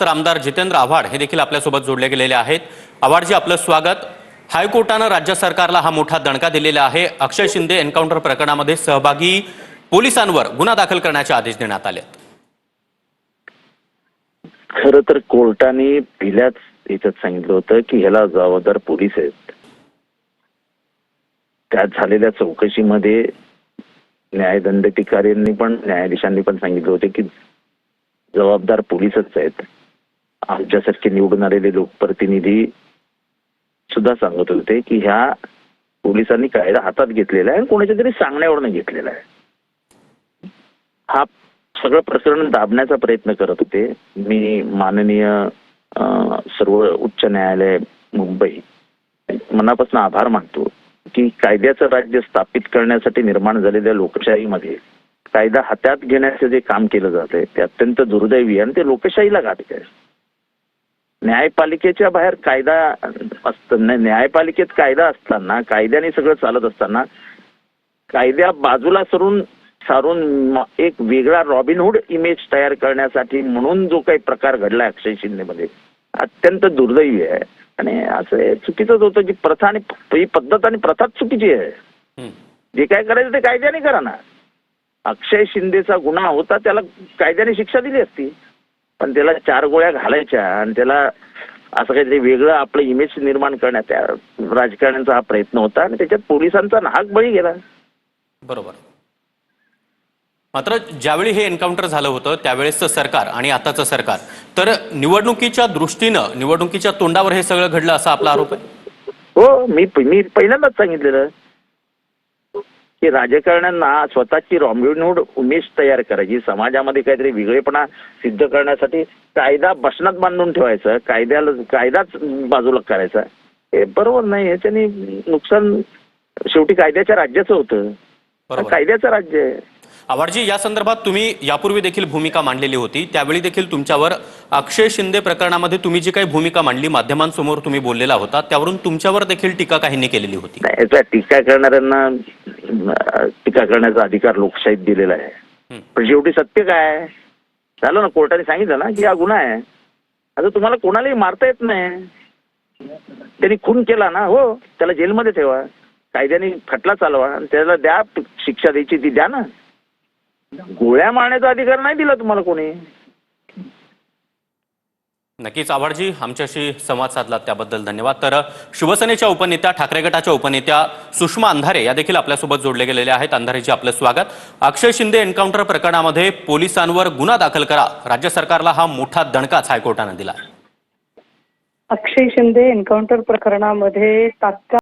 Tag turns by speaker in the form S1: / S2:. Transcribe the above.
S1: तर आमदार जितेंद्र आव्हाड हे देखील आपल्यासोबत जोडले गेलेले आहेत। आव्हाडजी, आपलं स्वागत। हायकोर्टानं राज्य सरकारला हा मोठा दणका दिलेला आहे। अक्षय शिंदे एन्काउंटर प्रकरणामध्ये सहभागी पोलिसांवर गुन्हा दाखल करण्याचे आदेश देण्यात आले।
S2: खरं तर कोर्टाने पहिल्याच याच्यात सांगितलं होतं की ह्याला जबाबदार पोलीस आहेत। त्यात झालेल्या चौकशीमध्ये न्यायदंडाधिकाऱ्यांनी पण न्यायाधीशांनी पण सांगितलं होतं की जबाबदार पोलीसच आहेत। आमच्यासारखे निवडून आलेले लोकप्रतिनिधी सुद्धा सांगत होते की ह्या पोलिसांनी कायदा हातात घेतलेला आहे आणि कोणाच्या तरी सांगण्यावरनं घेतलेला आहे। हा सगळं प्रकरण दाबण्याचा प्रयत्न करत होते। मी माननीय सर्व उच्च न्यायालय मुंबई मनापासून आभार मानतो की कायद्याचं राज्य स्थापित करण्यासाठी निर्माण झालेल्या लोकशाहीमध्ये कायदा हातात घेण्याचं जे काम केलं जातंय ते अत्यंत दुर्दैवी आणि ते लोकशाहीला घातक आहे। न्यायपालिकेच्या बाहेर कायदा असताना, न्यायपालिकेत कायदा असताना, कायद्याने सगळं चालत असताना कायद्या बाजूला सारून एक वेगळा रॉबिनहुड इमेज तयार करण्यासाठी म्हणून जो काही प्रकार घडला अक्षय शिंदेमध्ये अत्यंत दुर्दैवी आहे। आणि असं चुकीचंच होतं की प्रथा आणि ही पद्धत आणि प्रथाच चुकीची आहे। जे काय करायचं ते कायद्याने करा ना। अक्षय शिंदेचा गुन्हा होता, त्याला कायद्याने शिक्षा दिली असती, पण त्याला 4 गोळ्या घालायच्या आणि त्याला असं काहीतरी वेगळं आपलं इमेज निर्माण करण्यात त्या राजकारण्यांचा हा प्रयत्न होता आणि त्याच्यात पोलिसांचा नाहक बळी गेला।
S1: बरोबर। मात्र ज्यावेळी हे एन्काउंटर झालं होतं त्यावेळेसचं सरकार आणि आताचं सरकार तर निवडणुकीच्या दृष्टीनं निवडणुकीच्या तोंडावर हे सगळं घडलं असा आपला आरोप आहे।
S2: हो, मी पहिल्यांदाच सांगितलेलं की राजकारण्यांना स्वतःची रॉबिनहुड इमेज तयार करायची, समाजामध्ये काहीतरी वेगळेपणा सिद्ध करण्यासाठी कायदा बशनात बांधून ठेवायचं, कायदाच बाजूला करायचा, हे बरोबर नाही। याच्याने नुकसान शेवटी कायद्याच्या राज्याचं होतं, कायद्याचं राज्य आहे।
S1: आव्हाडजी, या संदर्भात तुम्ही यापूर्वी देखील भूमिका मांडलेली होती, त्यावेळी देखील तुमच्यावर अक्षय शिंदे प्रकरणामध्ये तुम्ही जी काही भूमिका मांडली माध्यमांसमोर तुम्ही बोललेला होता, त्यावरून तुमच्यावर देखील टीका काहींनी केलेली होती।
S2: टीका करणाऱ्यांना टीका करण्याचा अधिकार लोकशाहीत दिलेला आहे, पण शेवटी सत्य काय झालं ना, कोर्टाने सांगितलं ना की हा गुन्हा आहे। आता तुम्हाला कोणालाही मारता येत नाही, त्यांनी खून केला ना, हो त्याला जेलमध्ये ठेवा, कायद्याने खटला चालवा आणि त्याला द्या शिक्षा द्यायची ती द्या ना। गोळ्या मारण्याचा अधिकार नाही दिला तुम्हाला कोणी।
S1: नक्कीच आव्हाडजी, आमच्याशी संवाद साधला त्याबद्दल धन्यवाद। तर शिवसेनेच्या उपनेत्या, ठाकरे गटाच्या उपनेत्या सुषमा अंधारे या देखील आपल्यासोबत जोडले गेलेले आहेत। अंधारेजी, आपलं स्वागत। अक्षय शिंदे एन्काउंटर प्रकरणामध्ये पोलिसांवर गुन्हा दाखल करा, राज्य सरकारला हा मोठा दणकाच हायकोर्टाने दिला।
S3: अक्षय शिंदे एन्काउंटर प्रकरणामध्ये तात्काळ